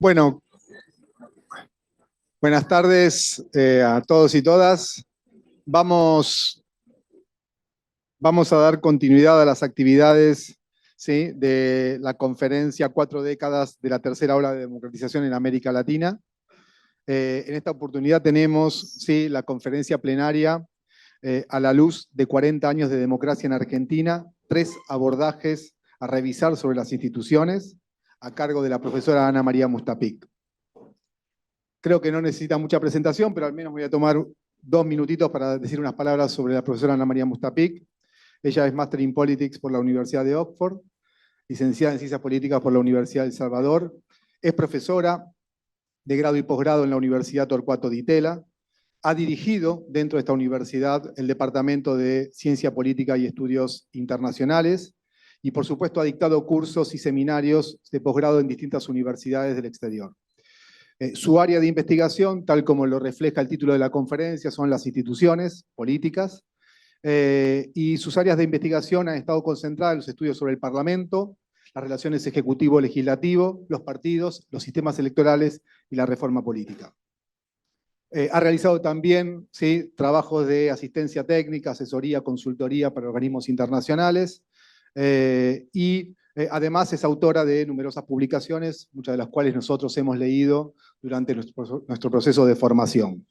Bueno, buenas tardes a todos y todas. Vamos a dar continuidad a las actividades, ¿sí?, de la conferencia 4 décadas de la tercera ola de democratización en América Latina. En esta oportunidad tenemos, ¿sí?, la conferencia plenaria a la luz de 40 años de democracia en Argentina, 3 abordajes a revisar sobre las instituciones, a cargo de la profesora Ana María Mustapic. Creo que no necesita mucha presentación, pero al menos voy a tomar 2 minutitos para decir unas palabras sobre la profesora Ana María Mustapic. Ella es Master in Politics por la Universidad de Oxford, licenciada en Ciencias Políticas por la Universidad de El Salvador, es profesora de grado y posgrado en la Universidad Torcuato Di Tella, ha dirigido dentro de esta universidad el Departamento de Ciencia Política y Estudios Internacionales, y por supuesto ha dictado cursos y seminarios de posgrado en distintas universidades del exterior. Su área de investigación, tal como lo refleja el título de la conferencia, son las instituciones políticas, y sus áreas de investigación han estado concentradas en los estudios sobre el Parlamento, las relaciones ejecutivo-legislativo, los partidos, los sistemas electorales y la reforma política. Ha realizado también, ¿sí?, trabajos de asistencia técnica, asesoría, consultoría para organismos internacionales, y además es autora de numerosas publicaciones, muchas de las cuales nosotros hemos leído durante nuestro proceso de formación.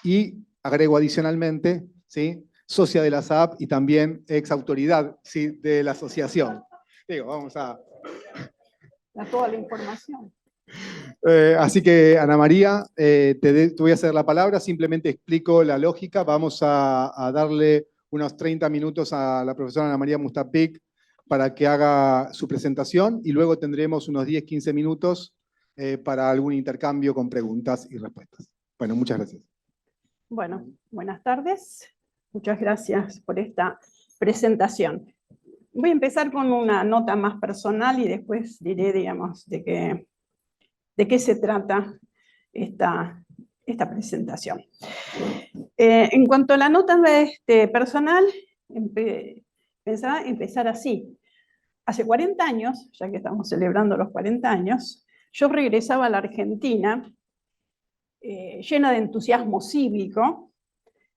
Y agrego adicionalmente, ¿sí?, socia de la SAAP y también ex autoridad, ¿sí?, de la asociación. Digo, vamos a... toda la información. Así que, Ana María, te voy a hacer la palabra, simplemente explico la lógica. Vamos a darle unos 30 minutos a la profesora Ana María Mustapic para que haga su presentación y luego tendremos unos 10-15 minutos para algún intercambio con preguntas y respuestas. Bueno, muchas gracias. Bueno, buenas tardes. Muchas gracias por esta presentación. Voy a empezar con una nota más personal y después diré, digamos, de qué se trata esta presentación. En cuanto a la nota personal, pensaba empezar así. Hace 40 años, ya que estamos celebrando los 40 años, yo regresaba a la Argentina llena de entusiasmo cívico,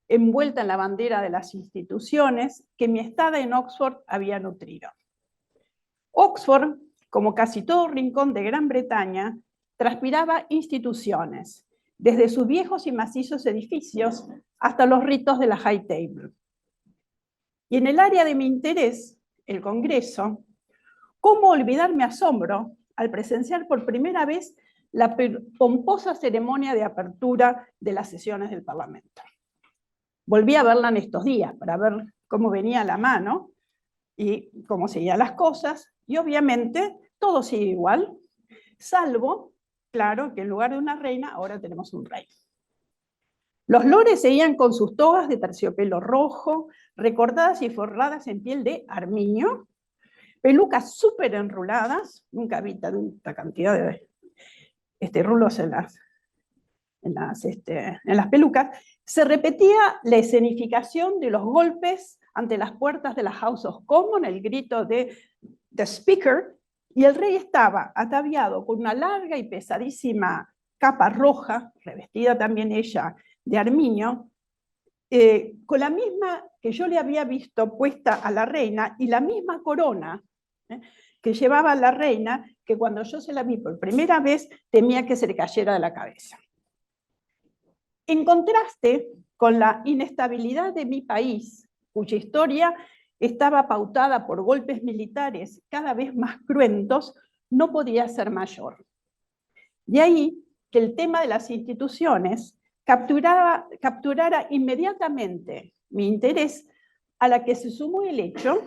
envuelta en la bandera de las instituciones que mi estada en Oxford había nutrido. Oxford, como casi todo rincón de Gran Bretaña, transpiraba instituciones, desde sus viejos y macizos edificios hasta los ritos de la High Table. Y en el área de mi interés, el Congreso, ¿cómo olvidar mi asombro al presenciar por primera vez la pomposa ceremonia de apertura de las sesiones del Parlamento? Volví a verla en estos días para ver cómo venía la mano y cómo seguían las cosas, y obviamente todo sigue igual, salvo, claro, que en lugar de una reina ahora tenemos un rey. Los lores seguían con sus togas de terciopelo rojo, recordadas y forradas en piel de armiño, pelucas súper enruladas, nunca vi tanta cantidad de rulos en las pelucas. Se repetía la escenificación de los golpes ante las puertas de la House of Commons, el grito de "The Speaker", y el rey estaba ataviado con una larga y pesadísima capa roja, revestida también ella de armiño, con la misma que yo le había visto puesta a la reina y la misma corona que llevaba la reina, que cuando yo se la vi por primera vez temía que se le cayera de la cabeza. En contraste con la inestabilidad de mi país, cuya historia estaba pautada por golpes militares cada vez más cruentos, no podía ser mayor. De ahí que el tema de las instituciones capturara inmediatamente mi interés, a la que se sumó el hecho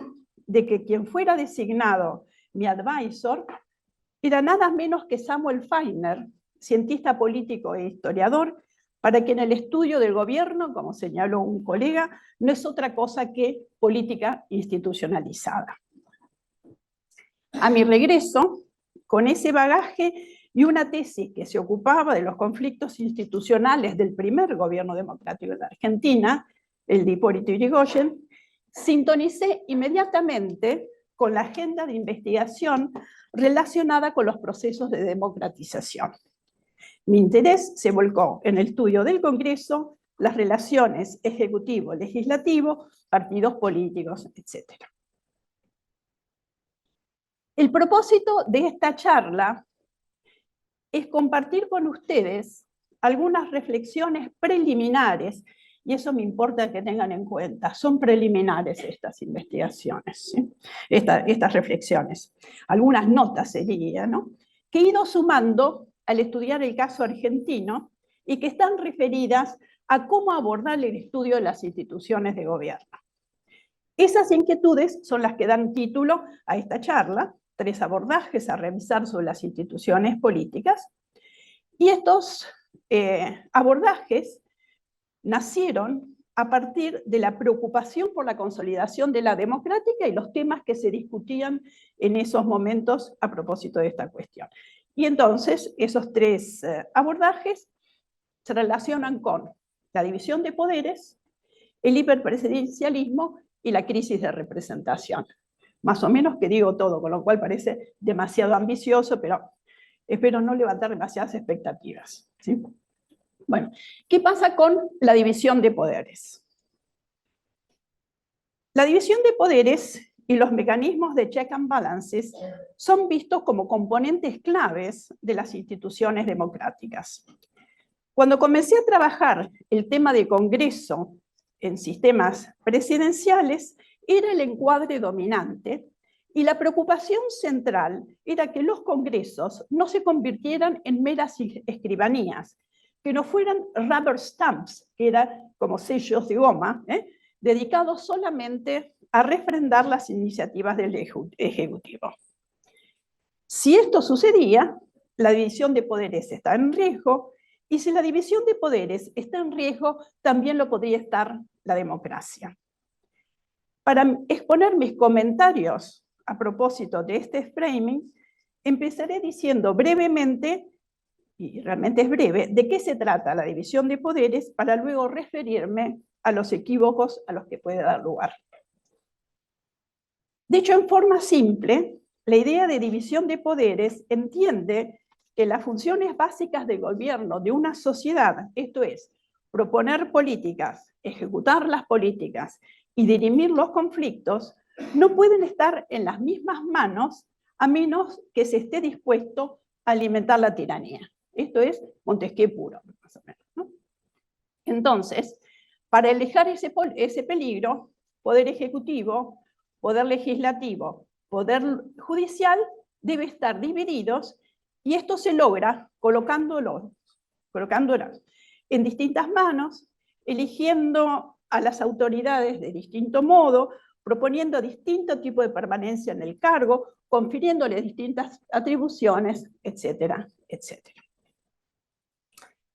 de que quien fuera designado mi advisor era nada menos que Samuel Feiner, cientista político e historiador, para quien el estudio del gobierno, como señaló un colega, no es otra cosa que política institucionalizada. A mi regreso, con ese bagaje y una tesis que se ocupaba de los conflictos institucionales del primer gobierno democrático de la Argentina, el de Hipólito Yrigoyen, sintonicé inmediatamente con la agenda de investigación relacionada con los procesos de democratización. Mi interés se volcó en el estudio del Congreso, las relaciones ejecutivo-legislativo, partidos políticos, etc. El propósito de esta charla es compartir con ustedes algunas reflexiones preliminares, y eso me importa que tengan en cuenta, son preliminares estas investigaciones, ¿sí? Estas reflexiones. Algunas notas sería, ¿no?, que he ido sumando al estudiar el caso argentino y que están referidas a cómo abordar el estudio de las instituciones de gobierno. Esas inquietudes son las que dan título a esta charla, 3 abordajes a revisar sobre las instituciones políticas, y estos abordajes nacieron a partir de la preocupación por la consolidación de la democrática y los temas que se discutían en esos momentos a propósito de esta cuestión. Y entonces esos 3 abordajes se relacionan con la división de poderes, el hiperpresidencialismo y la crisis de representación. Más o menos que digo todo, con lo cual parece demasiado ambicioso, pero espero no levantar demasiadas expectativas, ¿sí? Bueno, ¿qué pasa con la división de poderes? La división de poderes y los mecanismos de check and balances son vistos como componentes claves de las instituciones democráticas. Cuando comencé a trabajar el tema de Congreso en sistemas presidenciales, era el encuadre dominante, y la preocupación central era que los congresos no se convirtieran en meras escribanías, que no fueran rubber stamps, que eran como sellos de goma, dedicados solamente a refrendar las iniciativas del Ejecutivo. Si esto sucedía, la división de poderes está en riesgo, y si la división de poderes está en riesgo, también lo podría estar la democracia. Para exponer mis comentarios a propósito de este framing, empezaré diciendo brevemente, y realmente es breve, de qué se trata la división de poderes, para luego referirme a los equívocos a los que puede dar lugar. De hecho, en forma simple, la idea de división de poderes entiende que las funciones básicas del gobierno de una sociedad, esto es, proponer políticas, ejecutar las políticas y dirimir los conflictos, no pueden estar en las mismas manos a menos que se esté dispuesto a alimentar la tiranía. Esto es Montesquieu puro, más o menos, ¿no? Entonces, para alejar ese peligro, poder ejecutivo, poder legislativo, poder judicial debe estar divididos, y esto se logra colocándolos en distintas manos, eligiendo a las autoridades de distinto modo, proponiendo distinto tipo de permanencia en el cargo, confiriéndole distintas atribuciones, etcétera, etcétera.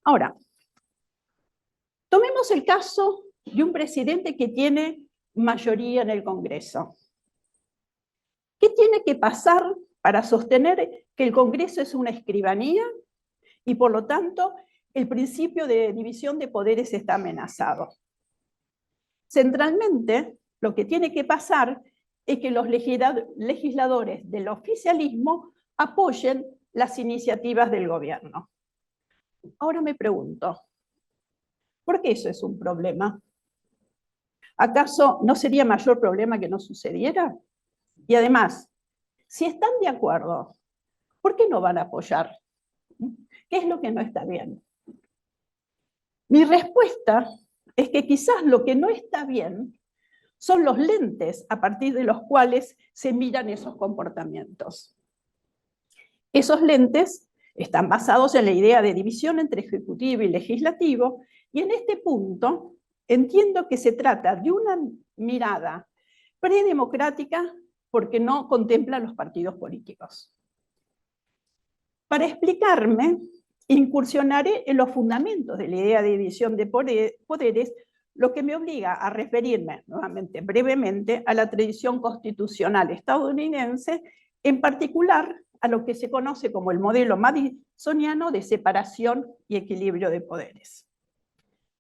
Ahora, tomemos el caso de un presidente que tiene mayoría en el Congreso. ¿Qué tiene que pasar para sostener que el Congreso es una escribanía y por lo tanto el principio de división de poderes está amenazado? Centralmente, lo que tiene que pasar es que los legisladores del oficialismo apoyen las iniciativas del gobierno. Ahora me pregunto, ¿por qué eso es un problema? ¿Acaso no sería mayor problema que no sucediera? Y además, si están de acuerdo, ¿por qué no van a apoyar? ¿Qué es lo que no está bien? Mi respuesta es que quizás lo que no está bien son los lentes a partir de los cuales se miran esos comportamientos. Esos lentes están basados en la idea de división entre ejecutivo y legislativo, y en este punto entiendo que se trata de una mirada predemocrática porque no contempla los partidos políticos. Para explicarme, incursionaré en los fundamentos de la idea de división de poderes, lo que me obliga a referirme, nuevamente brevemente, a la tradición constitucional estadounidense, en particular a lo que se conoce como el modelo madisoniano de separación y equilibrio de poderes.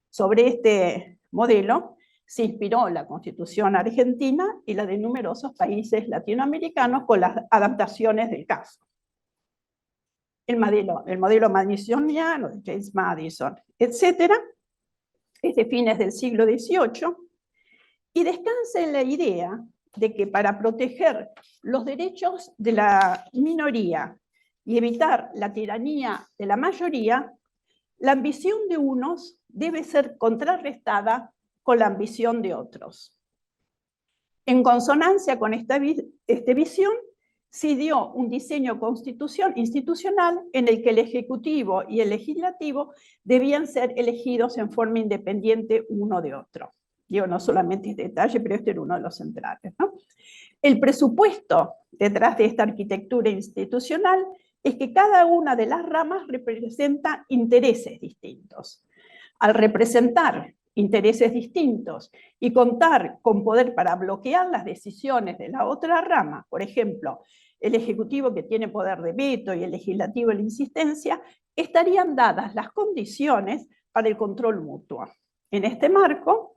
Sobre este modelo se inspiró la Constitución argentina y la de numerosos países latinoamericanos con las adaptaciones del caso. El modelo madisoniano de James Madison, etcétera, es de fines del siglo XVIII y descansa en la idea de que para proteger los derechos de la minoría y evitar la tiranía de la mayoría, la ambición de unos debe ser contrarrestada con la ambición de otros. En consonancia con esta visión, se dio un diseño institucional en el que el Ejecutivo y el Legislativo debían ser elegidos en forma independiente uno de otro. Digo, no solamente este detalle, pero este era uno de los centrales, ¿no? El presupuesto detrás de esta arquitectura institucional es que cada una de las ramas representa intereses distintos. Al representar intereses distintos y contar con poder para bloquear las decisiones de la otra rama, por ejemplo, el Ejecutivo que tiene poder de veto y el Legislativo la insistencia, estarían dadas las condiciones para el control mutuo. En este marco,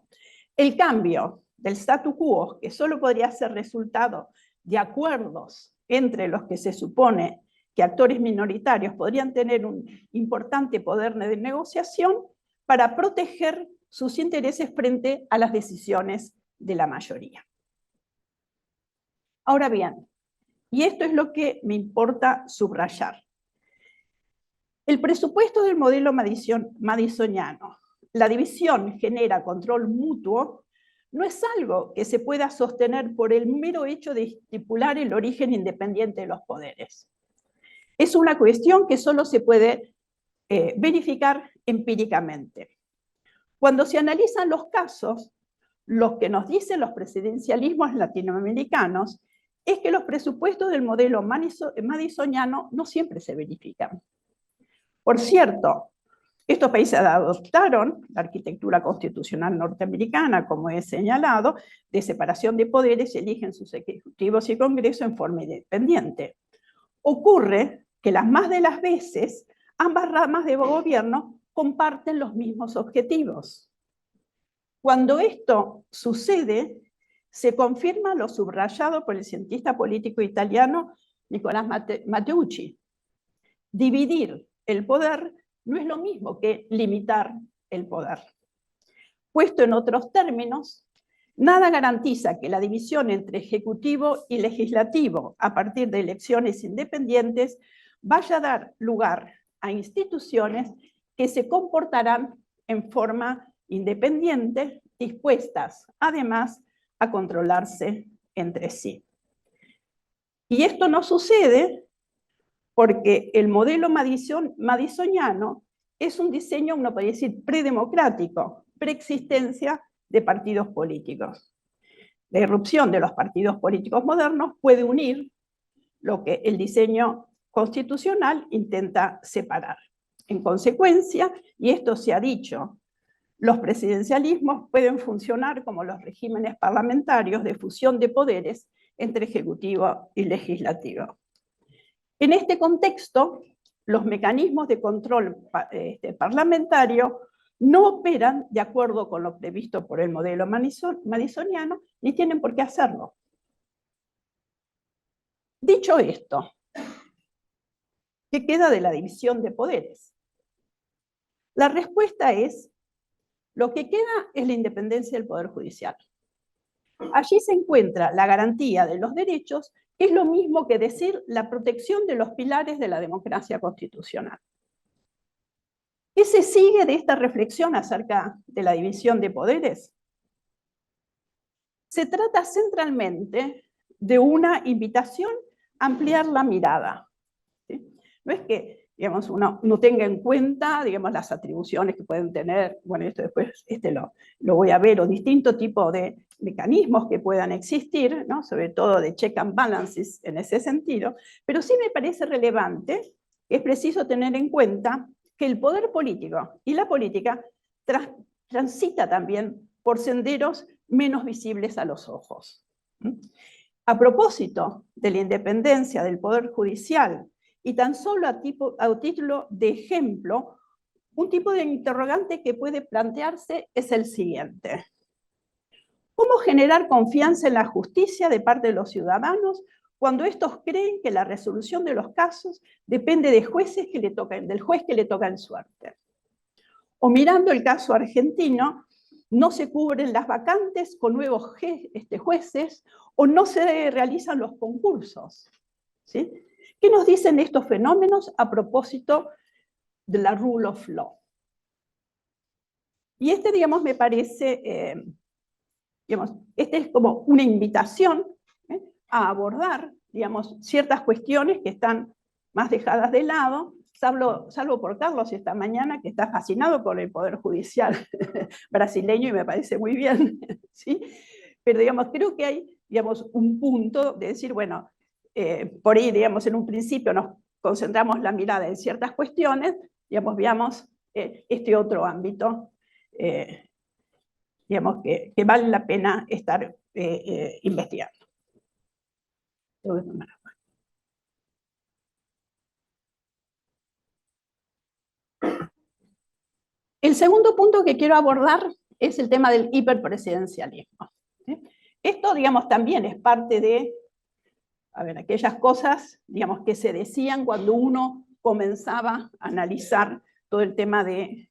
el cambio del statu quo, que solo podría ser resultado de acuerdos entre los que se supone que actores minoritarios podrían tener un importante poder de negociación para proteger sus intereses frente a las decisiones de la mayoría. Ahora bien, y esto es lo que me importa subrayar. El presupuesto del modelo madisoniano, la división genera control mutuo, no es algo que se pueda sostener por el mero hecho de estipular el origen independiente de los poderes. Es una cuestión que solo se puede verificar empíricamente. Cuando se analizan los casos, lo que nos dicen los presidencialismos latinoamericanos es que los presupuestos del modelo madisoniano no siempre se verifican. Por cierto, estos países adoptaron la arquitectura constitucional norteamericana, como he señalado, de separación de poderes y eligen sus ejecutivos y congresos en forma independiente. Ocurre que las más de las veces ambas ramas de gobierno comparten los mismos objetivos. Cuando esto sucede, se confirma lo subrayado por el cientista político italiano Nicolás Matteucci. Dividir el poder no es lo mismo que limitar el poder. Puesto en otros términos, nada garantiza que la división entre ejecutivo y legislativo a partir de elecciones independientes vaya a dar lugar a instituciones que se comportarán en forma independiente, dispuestas además a controlarse entre sí. Y esto no sucede porque el modelo madisoniano es un diseño, uno podría decir, predemocrático, preexistencia de partidos políticos. La irrupción de los partidos políticos modernos puede unir lo que el diseño constitucional intenta separar. En consecuencia, y esto se ha dicho, los presidencialismos pueden funcionar como los regímenes parlamentarios de fusión de poderes entre ejecutivo y legislativo. En este contexto, los mecanismos de control parlamentario no operan de acuerdo con lo previsto por el modelo madisoniano, ni tienen por qué hacerlo. Dicho esto, ¿qué queda de la división de poderes? La respuesta es: lo que queda es la independencia del Poder Judicial. Allí se encuentra la garantía de los derechos, que es lo mismo que decir la protección de los pilares de la democracia constitucional. ¿Qué se sigue de esta reflexión acerca de la división de poderes? Se trata centralmente de una invitación a ampliar la mirada. ¿Sí? No es que, digamos, uno no tenga en cuenta, digamos, las atribuciones que pueden tener, bueno, esto después lo voy a ver, o distintos tipos de mecanismos que puedan existir, ¿no? Sobre todo de check and balances en ese sentido, pero sí me parece relevante que es preciso tener en cuenta que el poder político y la política transita también por senderos menos visibles a los ojos. A propósito de la independencia del Poder Judicial, y tan solo a título de ejemplo, un tipo de interrogante que puede plantearse es el siguiente. ¿Cómo generar confianza en la justicia de parte de los ciudadanos cuando estos creen que la resolución de los casos depende de jueces que le tocan, del juez que le toca en suerte? O mirando el caso argentino, no se cubren las vacantes con nuevos jueces o no se realizan los concursos. ¿Sí? ¿Qué nos dicen estos fenómenos a propósito de la rule of law? Y digamos, me parece, digamos, es como una invitación a abordar, digamos, ciertas cuestiones que están más dejadas de lado, salvo por Carlos esta mañana, que está fascinado con el Poder Judicial brasileño y me parece muy bien, ¿sí? Pero, digamos, creo que hay, digamos, un punto de decir, bueno, por ahí, digamos, en un principio nos concentramos la mirada en ciertas cuestiones, digamos, veamos este otro ámbito, digamos, que vale la pena estar investigando. El segundo punto que quiero abordar es el tema del hiperpresidencialismo. ¿Sí? Esto, digamos, también es parte de, aquellas cosas, digamos, que se decían cuando uno comenzaba a analizar todo el tema de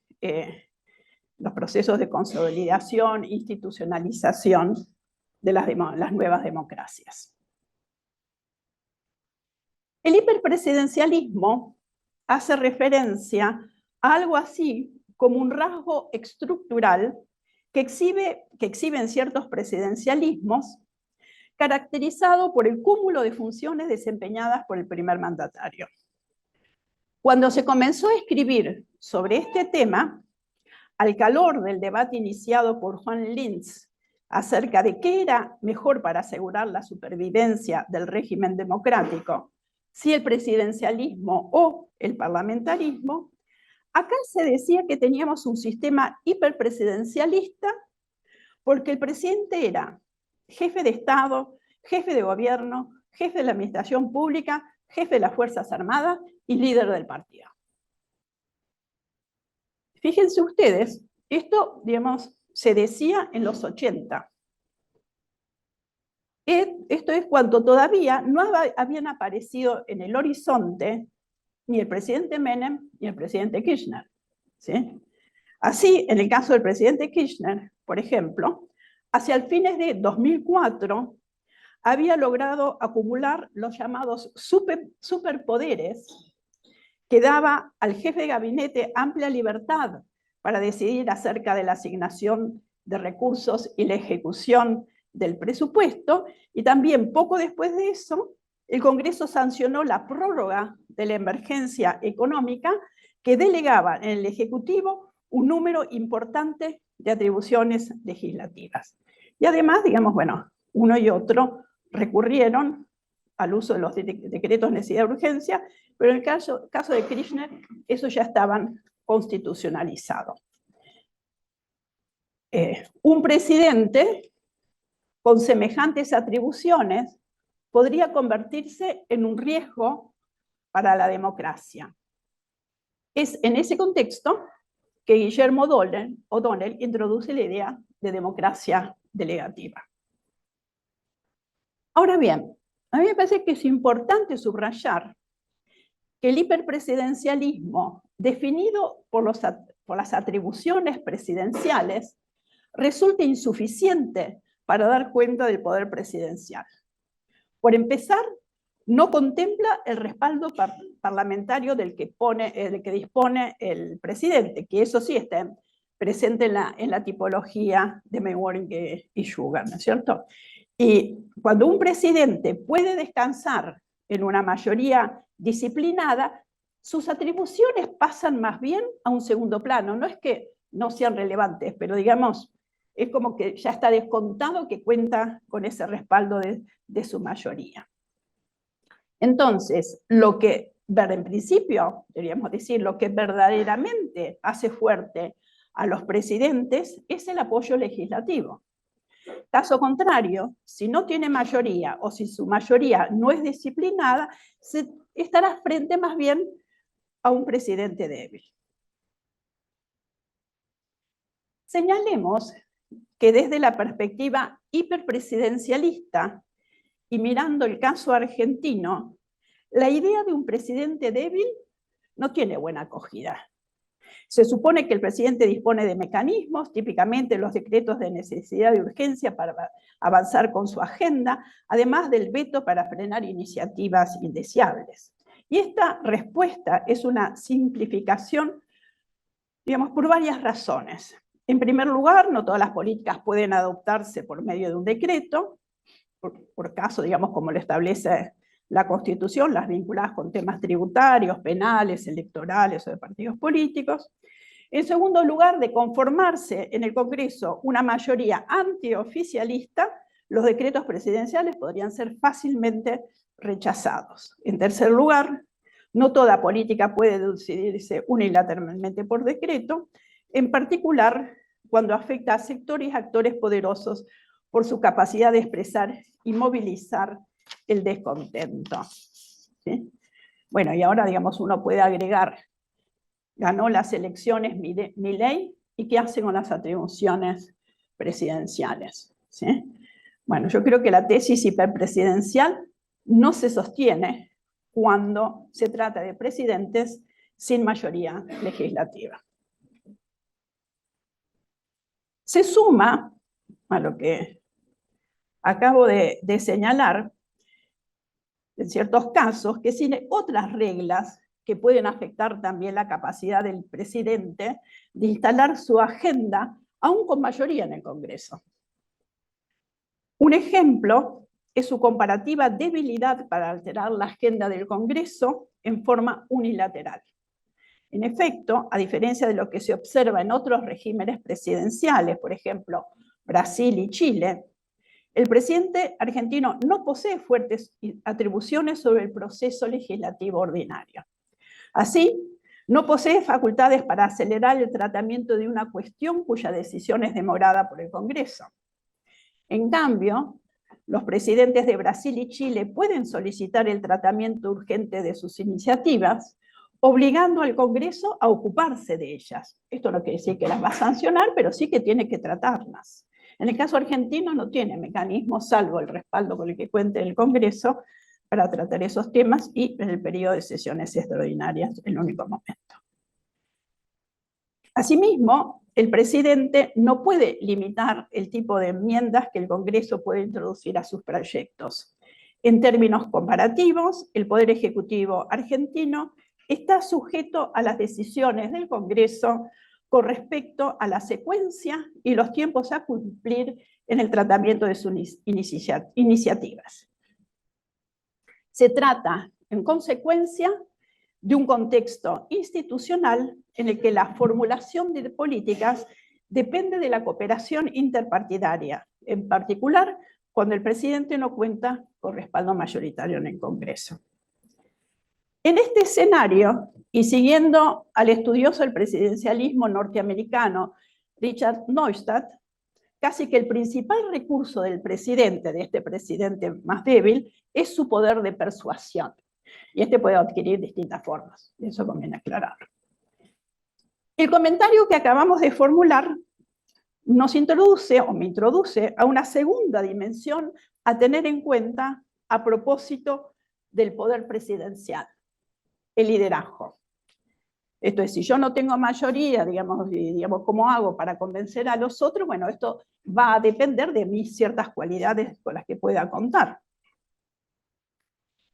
los procesos de consolidación, institucionalización de las nuevas democracias. El hiperpresidencialismo hace referencia a algo así como un rasgo estructural que exhiben ciertos presidencialismos, caracterizado por el cúmulo de funciones desempeñadas por el primer mandatario. Cuando se comenzó a escribir sobre este tema, al calor del debate iniciado por Juan Lins acerca de qué era mejor para asegurar la supervivencia del régimen democrático, si el presidencialismo o el parlamentarismo, acá se decía que teníamos un sistema hiperpresidencialista porque el presidente era jefe de Estado, jefe de gobierno, jefe de la administración pública, jefe de las Fuerzas Armadas y líder del partido. Fíjense ustedes, esto, digamos, se decía en los 80. Esto es cuando todavía no habían aparecido en el horizonte ni el presidente Menem ni el presidente Kirchner. ¿Sí? Así, en el caso del presidente Kirchner, por ejemplo, hacia el fines de 2004, había logrado acumular los llamados superpoderes que daba al jefe de gabinete amplia libertad para decidir acerca de la asignación de recursos y la ejecución del presupuesto, y también poco después de eso, el Congreso sancionó la prórroga de la emergencia económica que delegaba en el Ejecutivo un número importante de atribuciones legislativas. Y además, digamos, bueno, uno y otro recurrieron al uso de los decretos de necesidad de urgencia, pero en el caso de Kirchner, eso ya estaban constitucionalizados. Un presidente con semejantes atribuciones podría convertirse en un riesgo para la democracia. Es en ese contexto que Guillermo O'Donnell introduce la idea de democracia delegativa. Ahora bien, a mí me parece que es importante subrayar que el hiperpresidencialismo, definido por las atribuciones presidenciales, resulta insuficiente para dar cuenta del poder presidencial. Por empezar, no contempla el respaldo parlamentario del que dispone el presidente, que eso sí está presente en la tipología de Mewaring y Sugar, ¿no es cierto? Y cuando un presidente puede descansar en una mayoría disciplinada, sus atribuciones pasan más bien a un segundo plano. No es que no sean relevantes, pero digamos, es como que ya está descontado que cuenta con ese respaldo de su mayoría. Entonces, en principio, deberíamos decir, lo que verdaderamente hace fuerte a los presidentes es el apoyo legislativo. Caso contrario, si no tiene mayoría o si su mayoría no es disciplinada, estará frente más bien a un presidente débil. Señalemos que desde la perspectiva hiperpresidencialista y mirando el caso argentino, la idea de un presidente débil no tiene buena acogida. Se supone que el presidente dispone de mecanismos, típicamente los decretos de necesidad y urgencia para avanzar con su agenda, además del veto para frenar iniciativas indeseables. Y esta respuesta es una simplificación, digamos, por varias razones. En primer lugar, no todas las políticas pueden adoptarse por medio de un decreto, por caso, digamos, como lo establece la Constitución, las vinculadas con temas tributarios, penales, electorales o de partidos políticos. En segundo lugar, de conformarse en el Congreso una mayoría antioficialista, los decretos presidenciales podrían ser fácilmente rechazados. En tercer lugar, no toda política puede decidirse unilateralmente por decreto, en particular cuando afecta a sectores y actores poderosos por su capacidad de expresar y movilizar el descontento. ¿Sí? Bueno, y ahora, digamos, uno puede agregar, ganó las elecciones Milei, ¿y qué hace con las atribuciones presidenciales? ¿Sí? Bueno, yo creo que la tesis hiperpresidencial no se sostiene cuando se trata de presidentes sin mayoría legislativa. Se suma a lo que acabo de señalar, en ciertos casos, que tiene otras reglas que pueden afectar también la capacidad del presidente de instalar su agenda, aún con mayoría en el Congreso. Un ejemplo es su comparativa debilidad para alterar la agenda del Congreso en forma unilateral. En efecto, a diferencia de lo que se observa en otros regímenes presidenciales, por ejemplo, Brasil y Chile, el presidente argentino no posee fuertes atribuciones sobre el proceso legislativo ordinario. Así, no posee facultades para acelerar el tratamiento de una cuestión cuya decisión es demorada por el Congreso. En cambio, los presidentes de Brasil y Chile pueden solicitar el tratamiento urgente de sus iniciativas, obligando al Congreso a ocuparse de ellas. Esto no quiere decir que las va a sancionar, pero sí que tiene que tratarlas. En el caso argentino no tiene mecanismos, salvo el respaldo con el que cuente el Congreso, para tratar esos temas, y en el periodo de sesiones extraordinarias, el único momento. Asimismo, el presidente no puede limitar el tipo de enmiendas que el Congreso puede introducir a sus proyectos. En términos comparativos, el Poder Ejecutivo argentino está sujeto a las decisiones del Congreso con respecto a la secuencia y los tiempos a cumplir en el tratamiento de sus iniciativas. Se trata, en consecuencia, de un contexto institucional en el que la formulación de políticas depende de la cooperación interpartidaria, en particular cuando el presidente no cuenta con respaldo mayoritario en el Congreso. En este escenario, y siguiendo al estudioso del presidencialismo norteamericano Richard Neustadt, casi que el principal recurso del presidente, de este presidente más débil, es su poder de persuasión. Y este puede adquirir distintas formas, eso conviene aclararlo. El comentario que acabamos de formular nos introduce, o me introduce, a una segunda dimensión a tener en cuenta a propósito del poder presidencial, el liderazgo. Esto es, si yo no tengo mayoría, digamos, ¿cómo hago para convencer a los otros? Bueno, esto va a depender de mis ciertas cualidades con las que pueda contar.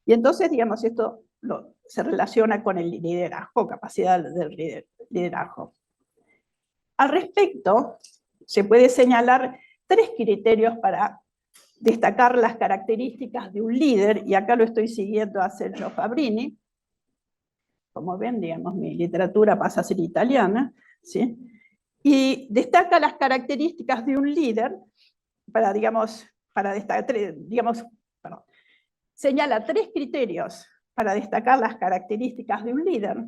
Y entonces, digamos, esto se relaciona con el liderazgo, capacidad del liderazgo. Al respecto, se puede señalar 3 criterios para destacar las características de un líder, y acá lo estoy siguiendo a Sergio Fabrini. Como ven, digamos, mi literatura pasa a ser italiana, ¿sí? Y destaca las características de un líder para, digamos, señala 3 criterios para destacar las características de un líder: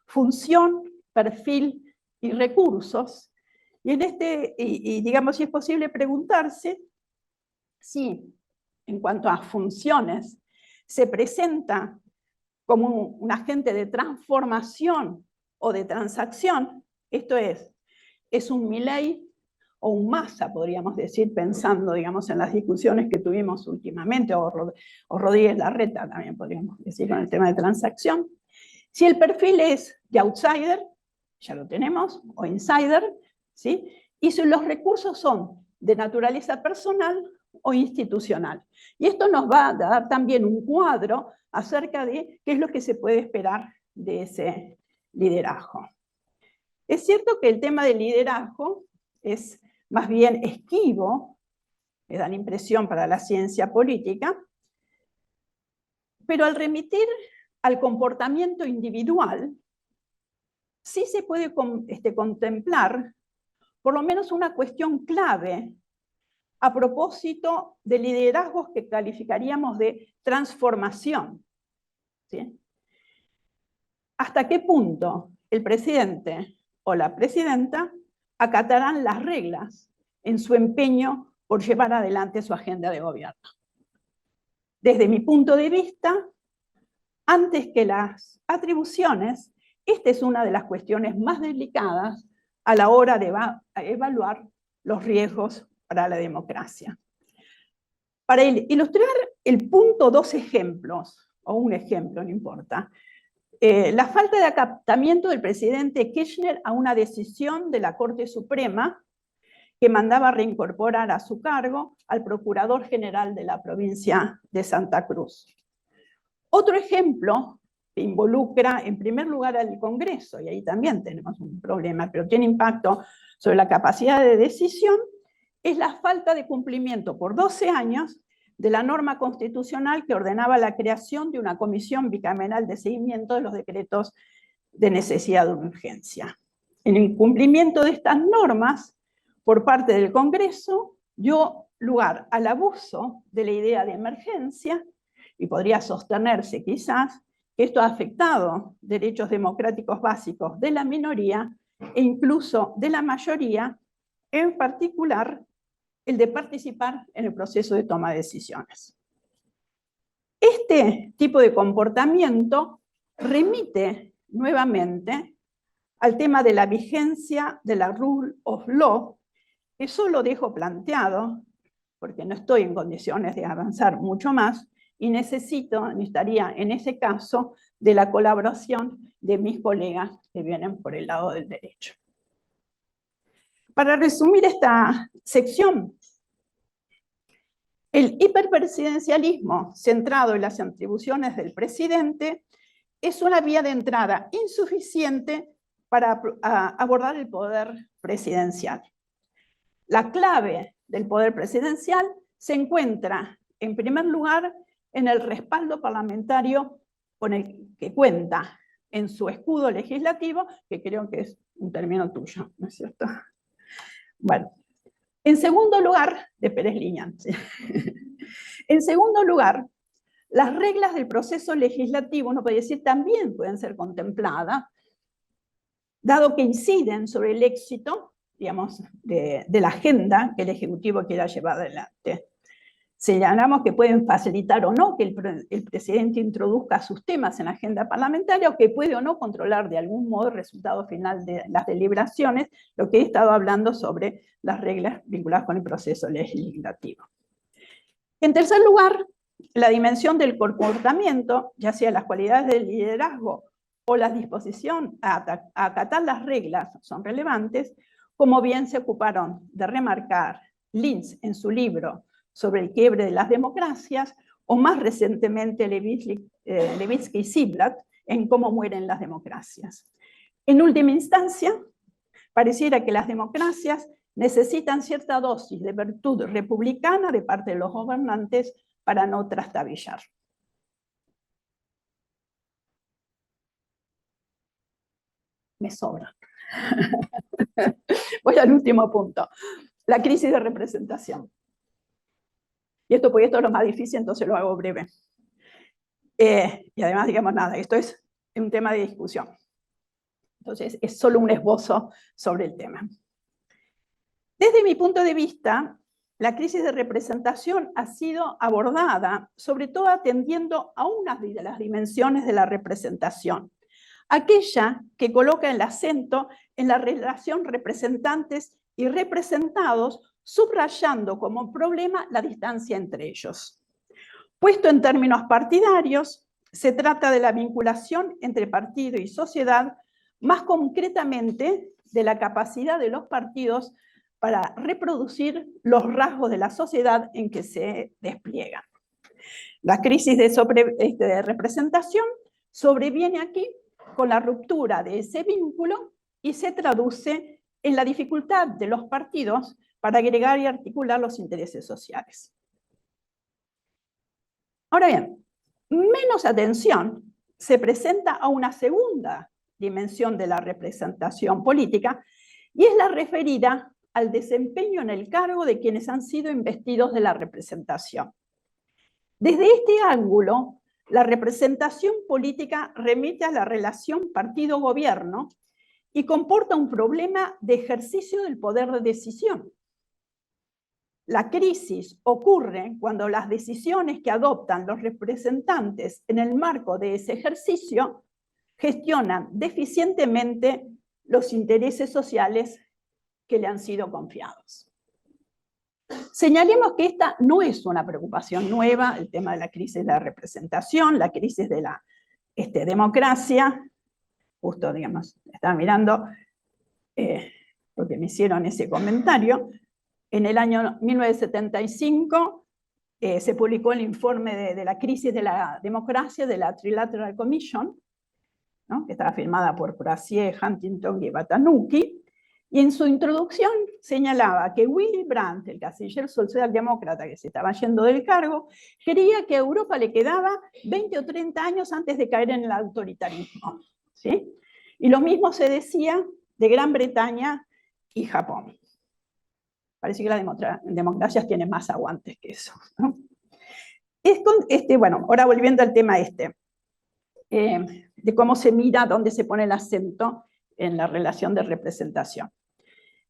función, perfil y recursos. Y digamos, si es posible preguntarse si, en cuanto a funciones, se presenta como un agente de transformación o de transacción, esto es un Milei o un Massa, podríamos decir, pensando, digamos, en las discusiones que tuvimos últimamente, o Rodríguez Larreta también podríamos decir con el tema de transacción. Si el perfil es de outsider, ya lo tenemos, o insider, ¿sí? Y si los recursos son de naturaleza personal o institucional. Y esto nos va a dar también un cuadro acerca de qué es lo que se puede esperar de ese liderazgo. Es cierto que el tema del liderazgo es más bien esquivo, me da la impresión para la ciencia política, pero al remitir al comportamiento individual, sí se puede contemplar por lo menos una cuestión clave a propósito de liderazgos que calificaríamos de transformación, ¿sí? ¿Hasta qué punto el presidente o la presidenta acatarán las reglas en su empeño por llevar adelante su agenda de gobierno? Desde mi punto de vista, antes que las atribuciones, esta es una de las cuestiones más delicadas a la hora de evaluar los riesgos para la democracia. Para ilustrar el punto, dos ejemplos, o un ejemplo, no importa. La falta de acatamiento del presidente Kirchner a una decisión de la Corte Suprema que mandaba reincorporar a su cargo al Procurador General de la provincia de Santa Cruz. Otro ejemplo que involucra en primer lugar al Congreso, y ahí también tenemos un problema, pero tiene impacto sobre la capacidad de decisión, es la falta de cumplimiento por 12 años de la norma constitucional que ordenaba la creación de una comisión bicameral de seguimiento de los decretos de necesidad de urgencia. En el cumplimiento de estas normas, por parte del Congreso, dio lugar al abuso de la idea de emergencia, y podría sostenerse quizás que esto ha afectado derechos democráticos básicos de la minoría e incluso de la mayoría, en particular el de participar en el proceso de toma de decisiones. Este tipo de comportamiento remite nuevamente al tema de la vigencia de la Rule of Law, que solo dejo planteado, porque no estoy en condiciones de avanzar mucho más, y necesitaría en ese caso de la colaboración de mis colegas que vienen por el lado del derecho. Para resumir esta sección, el hiperpresidencialismo centrado en las atribuciones del presidente es una vía de entrada insuficiente para abordar el poder presidencial. La clave del poder presidencial se encuentra, en primer lugar, en el respaldo parlamentario con el que cuenta en su escudo legislativo, que creo que es un término tuyo, ¿no es cierto? Bueno, en segundo lugar, de Pérez Liñán, ¿sí? En segundo lugar, las reglas del proceso legislativo, uno puede decir, también pueden ser contempladas, dado que inciden sobre el éxito, digamos, de la agenda que el Ejecutivo quiera llevar adelante. Señalamos que pueden facilitar o no que el presidente introduzca sus temas en la agenda parlamentaria, o que puede o no controlar de algún modo el resultado final de las deliberaciones, lo que he estado hablando sobre las reglas vinculadas con el proceso legislativo. En tercer lugar, la dimensión del comportamiento, ya sea las cualidades del liderazgo o la disposición a acatar las reglas, son relevantes, como bien se ocuparon de remarcar Linz en su libro sobre el quiebre de las democracias, o más recientemente Levitsky y Ziblatt en Cómo mueren las democracias. En última instancia, pareciera que las democracias necesitan cierta dosis de virtud republicana de parte de los gobernantes para no trastabillar. Me sobra. Voy al último punto, la crisis de representación. Y esto, porque esto es lo más difícil, entonces lo hago breve. Y además, digamos, nada, esto es un tema de discusión. Entonces, es solo un esbozo sobre el tema. Desde mi punto de vista, la crisis de representación ha sido abordada, sobre todo atendiendo a una de las dimensiones de la representación, aquella que coloca el acento en la relación representantes y representados, subrayando como problema la distancia entre ellos. Puesto en términos partidarios, se trata de la vinculación entre partido y sociedad, más concretamente de la capacidad de los partidos para reproducir los rasgos de la sociedad en que se despliegan. La crisis de representación sobreviene aquí con la ruptura de ese vínculo y se traduce en la dificultad de los partidos para agregar y articular los intereses sociales. Ahora bien, menos atención se presenta a una segunda dimensión de la representación política, y es la referida al desempeño en el cargo de quienes han sido investidos de la representación. Desde este ángulo, la representación política remite a la relación partido-gobierno y comporta un problema de ejercicio del poder de decisión. La crisis ocurre cuando las decisiones que adoptan los representantes en el marco de ese ejercicio gestionan deficientemente los intereses sociales que le han sido confiados. Señalemos que esta no es una preocupación nueva, el tema de la crisis de la representación, la crisis de la democracia. Justo, digamos, estaba mirando porque me hicieron ese comentario. En el año 1975 se publicó el informe de la crisis de la democracia de la Trilateral Commission, ¿no?, que estaba firmada por Crozier, Huntington y Batanuki, y en su introducción señalaba que Willy Brandt, el canciller socialdemócrata que se estaba yendo del cargo, creía que a Europa le quedaba 20 o 30 años antes de caer en el autoritarismo, ¿sí? Y lo mismo se decía de Gran Bretaña y Japón. Parece que las democracias tienen más aguantes que eso, ¿no? Bueno, ahora volviendo al tema de cómo se mira, dónde se pone el acento en la relación de representación.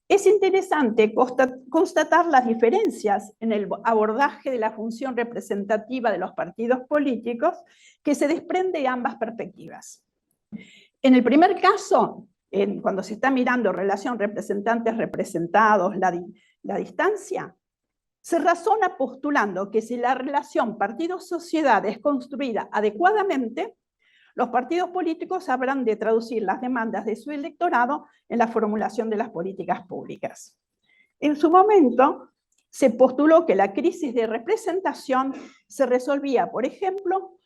Es interesante constatar las diferencias en el abordaje de la función representativa de los partidos políticos que se desprende de ambas perspectivas. En el primer caso, cuando se está mirando relación representantes-representados, la distancia, se razona postulando que si la relación partido-sociedad es construida adecuadamente, los partidos políticos habrán de traducir las demandas de su electorado en la formulación de las políticas públicas. En su momento, se postuló que la crisis de representación se resolvía, por ejemplo,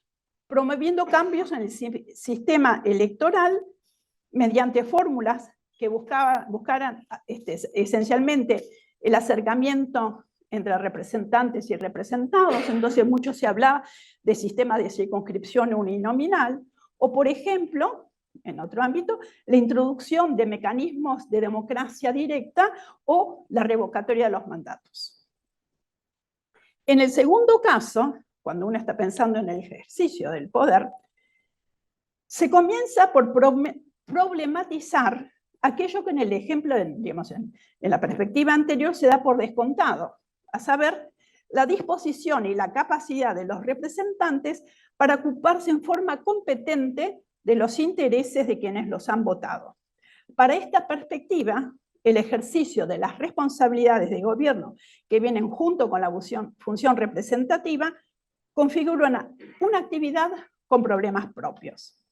promoviendo cambios en el sistema electoral mediante fórmulas que buscaran esencialmente el acercamiento entre representantes y representados. Entonces mucho se hablaba de sistemas de circunscripción uninominal, o por ejemplo, en otro ámbito, la introducción de mecanismos de democracia directa o la revocatoria de los mandatos. En el segundo caso, cuando uno está pensando en el ejercicio del poder, se comienza por problematizar aquello que en el ejemplo, digamos, en la perspectiva anterior se da por descontado, a saber, la disposición y la capacidad de los representantes para ocuparse en forma competente de los intereses de quienes los han votado. Para esta perspectiva, el ejercicio de las responsabilidades de gobierno que vienen junto con la función representativa configura una actividad con problemas propios.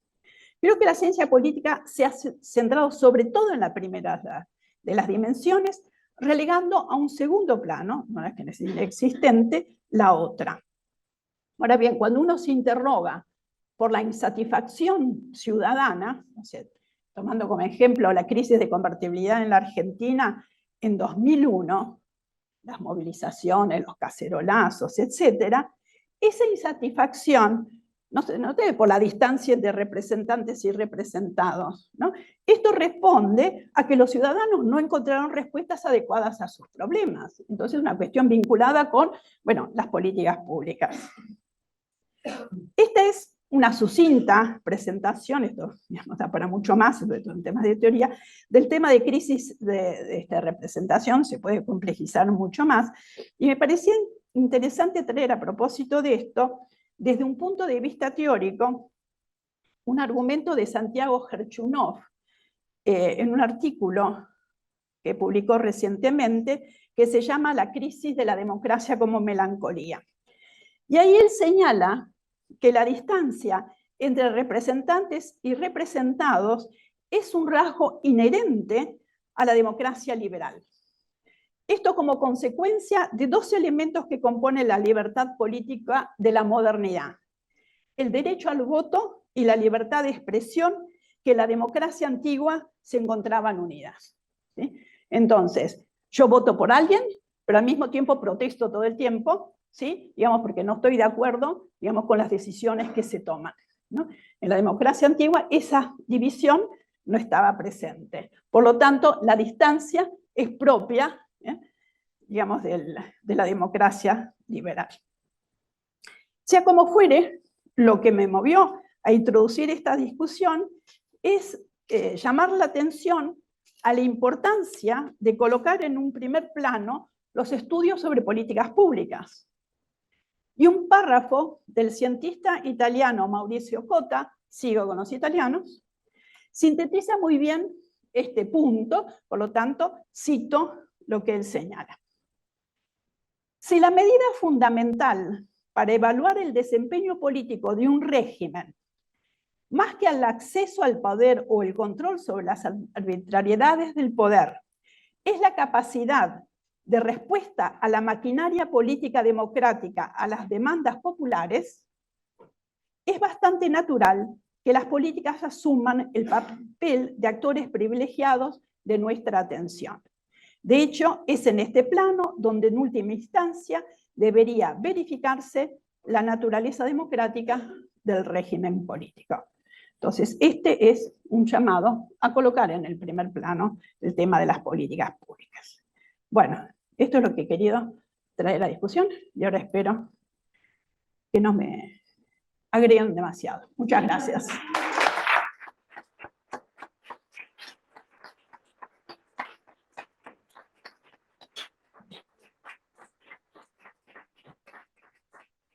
Creo que la ciencia política se ha centrado sobre todo en la primera de las dimensiones, relegando a un segundo plano, no es que es inexistente, la otra. Ahora bien, cuando uno se interroga por la insatisfacción ciudadana, o sea, tomando como ejemplo la crisis de convertibilidad en la Argentina en 2001, las movilizaciones, los cacerolazos, etc., esa insatisfacción no se debe por la distancia entre representantes y representados, ¿no? Esto responde a que los ciudadanos no encontraron respuestas adecuadas a sus problemas. Entonces es una cuestión vinculada con, bueno, las políticas públicas. Esta es una sucinta presentación, esto digamos, da para mucho más, sobre todo en temas de teoría, del tema de crisis de representación, se puede complejizar mucho más, y me parecía interesante traer a propósito de esto, desde un punto de vista teórico, un argumento de Santiago Gerchunov, en un artículo que publicó recientemente, que se llama La crisis de la democracia como melancolía. Y ahí él señala que la distancia entre representantes y representados es un rasgo inherente a la democracia liberal. Esto como consecuencia de dos elementos que componen la libertad política de la modernidad: el derecho al voto y la libertad de expresión, que en la democracia antigua se encontraban unidas. ¿Sí? Entonces, yo voto por alguien, pero al mismo tiempo protesto todo el tiempo, ¿sí? Digamos, porque no estoy de acuerdo, digamos, con las decisiones que se toman, ¿no? En la democracia antigua esa división no estaba presente. Por lo tanto, la distancia es propia, digamos, de la democracia liberal. Sea como fuere, lo que me movió a introducir esta discusión es llamar la atención a la importancia de colocar en un primer plano los estudios sobre políticas públicas. Y un párrafo del cientista italiano Maurizio Cotta, sigo con los italianos, sintetiza muy bien este punto, por lo tanto, cito lo que él señala. Si la medida fundamental para evaluar el desempeño político de un régimen, más que al acceso al poder o el control sobre las arbitrariedades del poder, es la capacidad de respuesta a la maquinaria política democrática a las demandas populares, es bastante natural que las políticas asuman el papel de actores privilegiados de nuestra atención. De hecho, es en este plano donde en última instancia debería verificarse la naturaleza democrática del régimen político. Entonces, este es un llamado a colocar en el primer plano el tema de las políticas públicas. Bueno, esto es lo que he querido traer a la discusión y ahora espero que no me agreguen demasiado. Muchas gracias.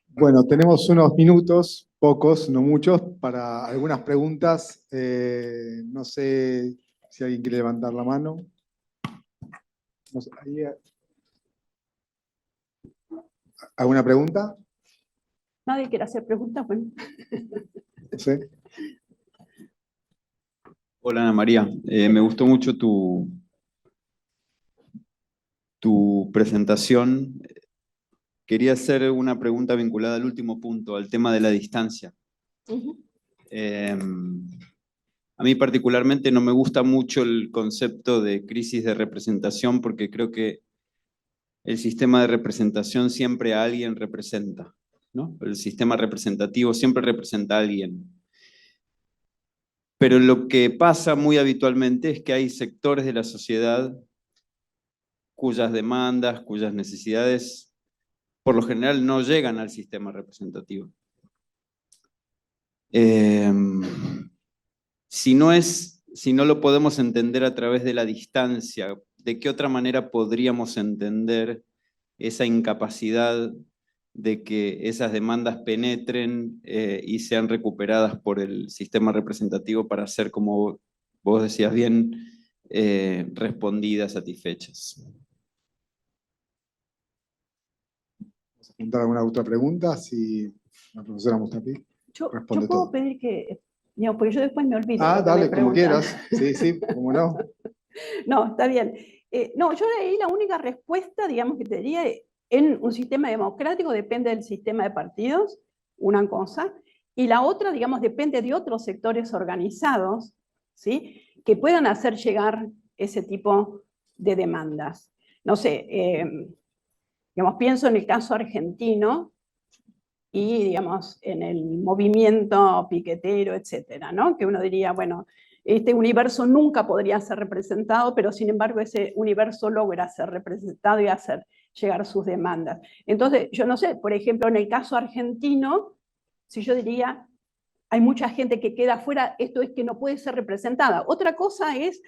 Bueno, tenemos unos minutos, pocos, no muchos, para algunas preguntas. No sé si alguien quiere levantar la mano. No sé, ¿alguna pregunta? ¿Nadie quiere hacer preguntas? Bueno. No sé. Hola Ana María, me gustó mucho tu presentación. Quería hacer una pregunta vinculada al último punto, al tema de la distancia. A mí particularmente no me gusta mucho el concepto de crisis de representación porque creo que el sistema de representación siempre a alguien representa, ¿no? El sistema representativo siempre representa a alguien. Pero lo que pasa muy habitualmente es que hay sectores de la sociedad cuyas demandas, cuyas necesidades, por lo general no llegan al sistema representativo. Si no lo podemos entender a través de la distancia, ¿de qué otra manera podríamos entender esa incapacidad de que esas demandas penetren y sean recuperadas por el sistema representativo para ser, como vos decías bien, respondidas, satisfechas? ¿Vamos a apuntar alguna otra pregunta? Si la profesora Mustafi Yo responde puedo todo. pedir que, digamos, porque yo después me olvido. Ah, lo que me dale, como preguntan. quieras. Sí, sí, cómo no. No, está bien. No, yo ahí la única respuesta, digamos, que te diría, en un sistema democrático depende del sistema de partidos, una cosa, y la otra, digamos, depende de otros sectores organizados, ¿sí?, que puedan hacer llegar ese tipo de demandas. No sé, digamos, pienso en el caso argentino y, digamos, en el movimiento piquetero, etcétera, ¿no? Que uno diría, bueno, este universo nunca podría ser representado, pero sin embargo ese universo logra ser representado y hacer llegar sus demandas. Entonces, yo no sé, por ejemplo, en el caso argentino, si yo diría, hay mucha gente que queda fuera, esto es que no puede ser representada. Otra cosa es,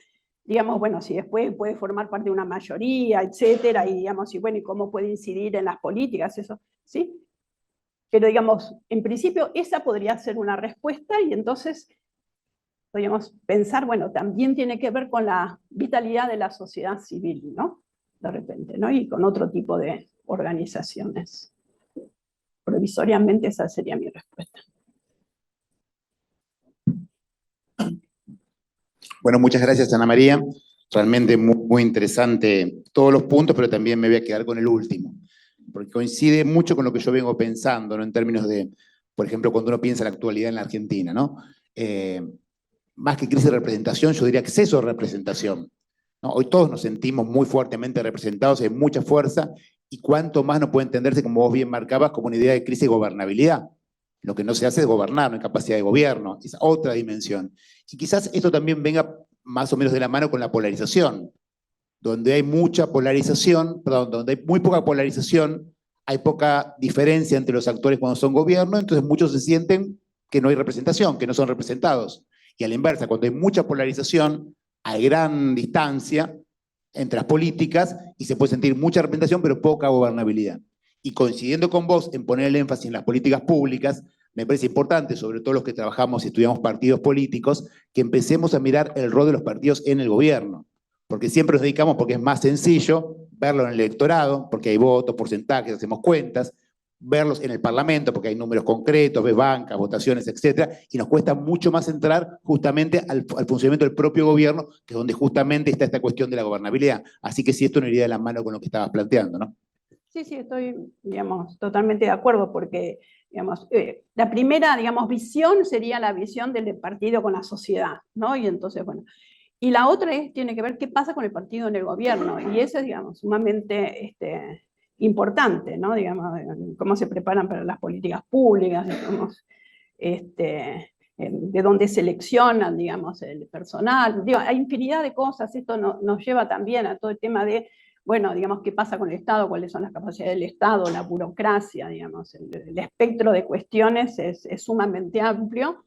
digamos, bueno, si después puede formar parte de una mayoría, etcétera, y digamos, y bueno, y cómo puede incidir en las políticas, eso, ¿sí? Pero digamos, en principio esa podría ser una respuesta y entonces podríamos pensar, bueno, también tiene que ver con la vitalidad de la sociedad civil, ¿no? De repente, ¿no? Y con otro tipo de organizaciones. Provisoriamente esa sería mi respuesta. Bueno, muchas gracias, Ana María. Realmente muy interesante todos los puntos, pero también me voy a quedar con el último, porque coincide mucho con lo que yo vengo pensando, ¿no? En términos de, por ejemplo, cuando uno piensa en la actualidad en la Argentina, ¿no? Más que crisis de representación, yo diría exceso de representación, ¿no? Hoy todos nos sentimos muy fuertemente representados, hay mucha fuerza, y cuánto más no puede entenderse, como vos bien marcabas, como una idea de crisis de gobernabilidad. Lo que no se hace es gobernar, no hay capacidad de gobierno, es otra dimensión. Y quizás esto también venga más o menos de la mano con la polarización. Donde hay mucha polarización, perdón, donde hay muy poca polarización, hay poca diferencia entre los actores cuando son gobierno, entonces muchos se sienten que no hay representación, que no son representados. Y a la inversa, cuando hay mucha polarización, hay gran distancia entre las políticas y se puede sentir mucha representación, pero poca gobernabilidad. Y coincidiendo con vos en poner el énfasis en las políticas públicas, me parece importante, sobre todo los que trabajamos y estudiamos partidos políticos, que empecemos a mirar el rol de los partidos en el gobierno. Porque siempre nos dedicamos, porque es más sencillo, verlo en el electorado, porque hay votos, porcentajes, hacemos cuentas, verlos en el Parlamento, porque hay números concretos, ves bancas, votaciones, etcétera, y nos cuesta mucho más entrar justamente al funcionamiento del propio gobierno, que es donde justamente está esta cuestión de la gobernabilidad. Así que sí, esto no iría de la mano con lo que estabas planteando, ¿no? Sí, sí, estoy, digamos, totalmente de acuerdo, porque, digamos, la primera, digamos, visión sería la visión del partido con la sociedad, ¿no? Y entonces, bueno, y la otra tiene que ver qué pasa con el partido en el gobierno, y eso es, digamos, sumamente importante, ¿no? Digamos, cómo se preparan para las políticas públicas, digamos, de dónde seleccionan, digamos, el personal. Digo, hay infinidad de cosas, esto nos lleva también a todo el tema de, bueno, digamos, qué pasa con el Estado, cuáles son las capacidades del Estado, la burocracia, digamos, el espectro de cuestiones es sumamente amplio,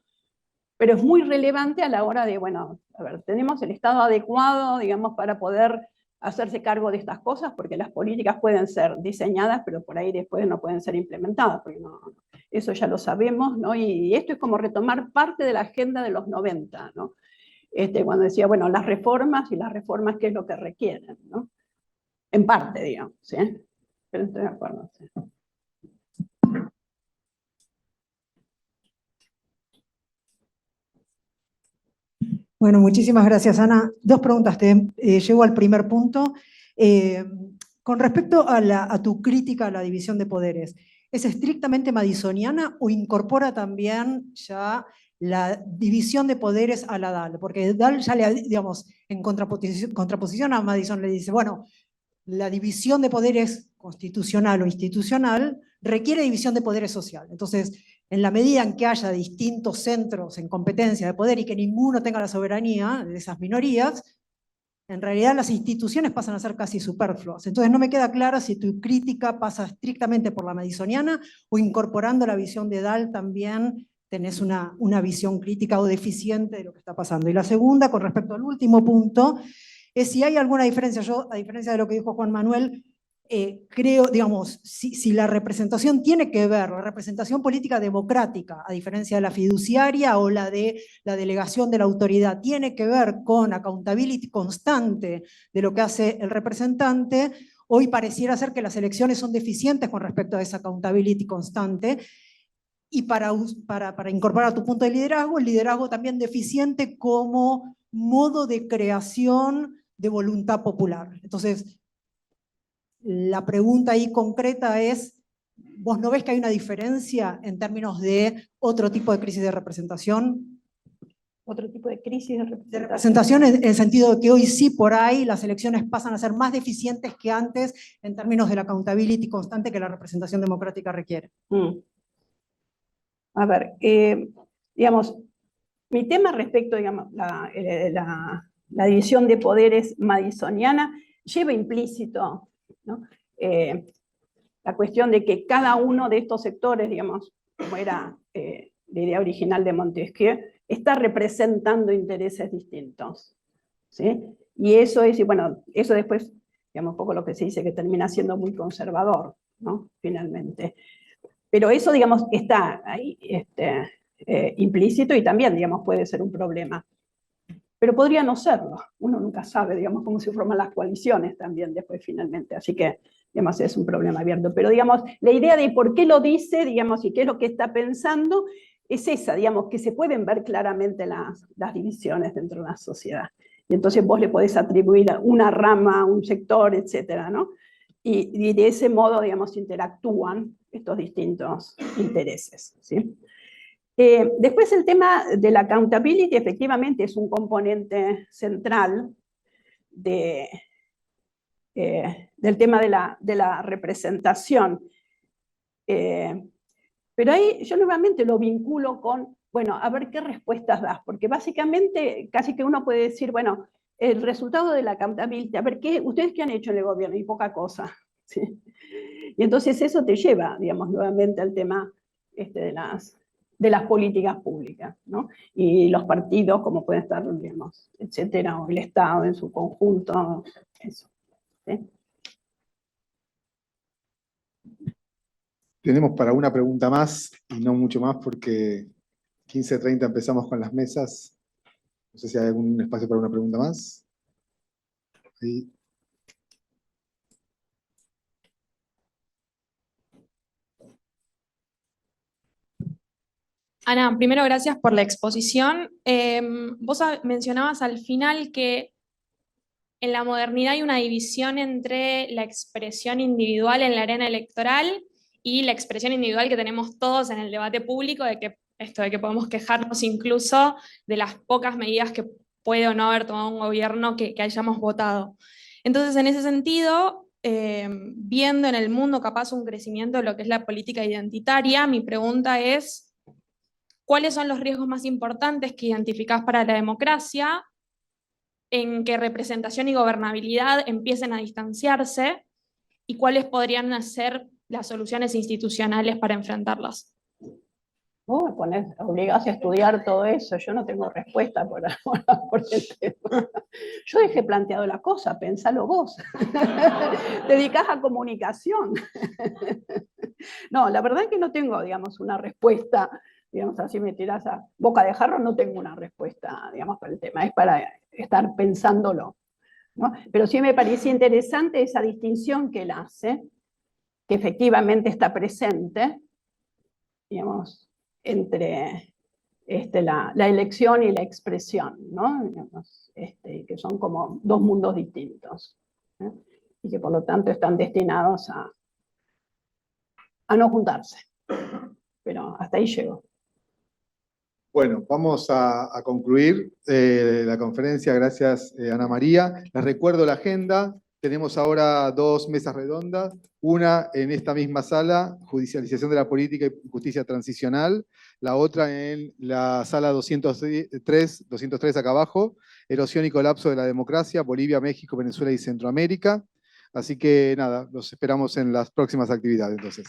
pero es muy relevante a la hora de, bueno, a ver, tenemos el Estado adecuado, digamos, para poder hacerse cargo de estas cosas, porque las políticas pueden ser diseñadas, pero por ahí después no pueden ser implementadas, porque no, eso ya lo sabemos, ¿no? Y esto es como retomar parte de la agenda de los 90, ¿no? Cuando decía, bueno, las reformas, ¿qué es lo que requieren, ¿no? En parte, digamos, ¿sí? Pero estoy de acuerdo, ¿sí? Bueno, muchísimas gracias, Ana. Dos preguntas, llego al primer punto. Con respecto a tu crítica a la división de poderes, ¿es estrictamente madisoniana o incorpora también ya la división de poderes a la DAL? Porque DAL ya le, digamos, en contraposición a Madison le dice, bueno, la división de poderes constitucional o institucional requiere división de poderes social. Entonces, en la medida en que haya distintos centros en competencia de poder y que ninguno tenga la soberanía de esas minorías, en realidad las instituciones pasan a ser casi superfluas. Entonces no me queda claro si tu crítica pasa estrictamente por la madisoniana o incorporando la visión de Dahl también tenés una visión crítica o deficiente de lo que está pasando. Y la segunda, con respecto al último punto, es si hay alguna diferencia. Yo, a diferencia de lo que dijo Juan Manuel, creo, digamos, si la representación tiene que ver, la representación política democrática, a diferencia de la fiduciaria o la de la delegación de la autoridad, tiene que ver con accountability constante de lo que hace el representante, hoy pareciera ser que las elecciones son deficientes con respecto a esa accountability constante, y para incorporar a tu punto de liderazgo, el liderazgo también deficiente como modo de creación de voluntad popular. Entonces, la pregunta ahí concreta es, ¿vos no ves que hay una diferencia en términos de otro tipo de crisis de representación? Otro tipo de crisis de representación. De representación en el sentido de que hoy sí por ahí las elecciones pasan a ser más deficientes que antes en términos de la accountability constante que la representación democrática requiere. A ver, digamos, mi tema respecto, digamos, la división de poderes madisoniana lleva implícito, ¿no? La cuestión de que cada uno de estos sectores, digamos, como era la idea original de Montesquieu, está representando intereses distintos, ¿sí? Y eso es, y bueno, eso después, digamos, un poco lo que se dice que termina siendo muy conservador, ¿no? Finalmente. Pero eso, digamos, está ahí, implícito y también, digamos, puede ser un problema. Pero podría no serlo. Uno nunca sabe, digamos, cómo se forman las coaliciones también después finalmente. Así que, digamos, es un problema abierto. Pero, digamos, la idea de por qué lo dice, digamos, y qué es lo que está pensando, es esa, digamos, que se pueden ver claramente las divisiones dentro de la sociedad. Y entonces vos le podés atribuir una rama, un sector, etcétera, ¿no? Y de ese modo, digamos, interactúan estos distintos intereses, ¿sí? Después el tema de la accountability efectivamente es un componente central del tema de la representación. Pero ahí yo nuevamente lo vinculo con, bueno, a ver qué respuestas das, porque básicamente casi que uno puede decir, bueno, el resultado de la accountability, a ver, ¿ustedes qué han hecho en el gobierno? Y poca cosa, ¿sí? Y entonces eso te lleva, digamos, nuevamente al tema de las políticas públicas, ¿no? Y los partidos, como pueden estar, digamos, etcétera, o el Estado en su conjunto, eso, ¿sí? Tenemos para una pregunta más, y no mucho más, porque 15:30 empezamos con las mesas. No sé si hay algún espacio para una pregunta más. Ahí. Ana, primero gracias por la exposición. Vos mencionabas al final que en la modernidad hay una división entre la expresión individual en la arena electoral y la expresión individual que tenemos todos en el debate público, de que podemos quejarnos incluso de las pocas medidas que puede o no haber tomado un gobierno que hayamos votado. Entonces, en ese sentido, viendo en el mundo capaz un crecimiento de lo que es la política identitaria, mi pregunta es, ¿cuáles son los riesgos más importantes que identificás para la democracia en que representación y gobernabilidad empiecen a distanciarse y cuáles podrían ser las soluciones institucionales para enfrentarlas? Vos me obligás a estudiar todo eso, yo no tengo respuesta por ahora por el tema. Yo dejé planteado la cosa, pensalo vos. Te dedicás a comunicación. No, la verdad es que no tengo, digamos, una respuesta, digamos, así me tirás a boca de jarro, no tengo una respuesta, digamos, para el tema, es para estar pensándolo, ¿no? Pero sí me parecía interesante esa distinción que él hace, que efectivamente está presente, digamos, entre la elección y la expresión, ¿no? Digamos, que son como dos mundos distintos, ¿eh? Y que por lo tanto están destinados a no juntarse. Pero hasta ahí llego. Bueno, vamos a concluir la conferencia. Gracias, Ana María. Les recuerdo la agenda. Tenemos ahora 2 mesas redondas. Una en esta misma sala, Judicialización de la Política y Justicia Transicional. La otra en la sala 203 acá abajo, Erosión y Colapso de la Democracia, Bolivia, México, Venezuela y Centroamérica. Así que nada, los esperamos en las próximas actividades entonces.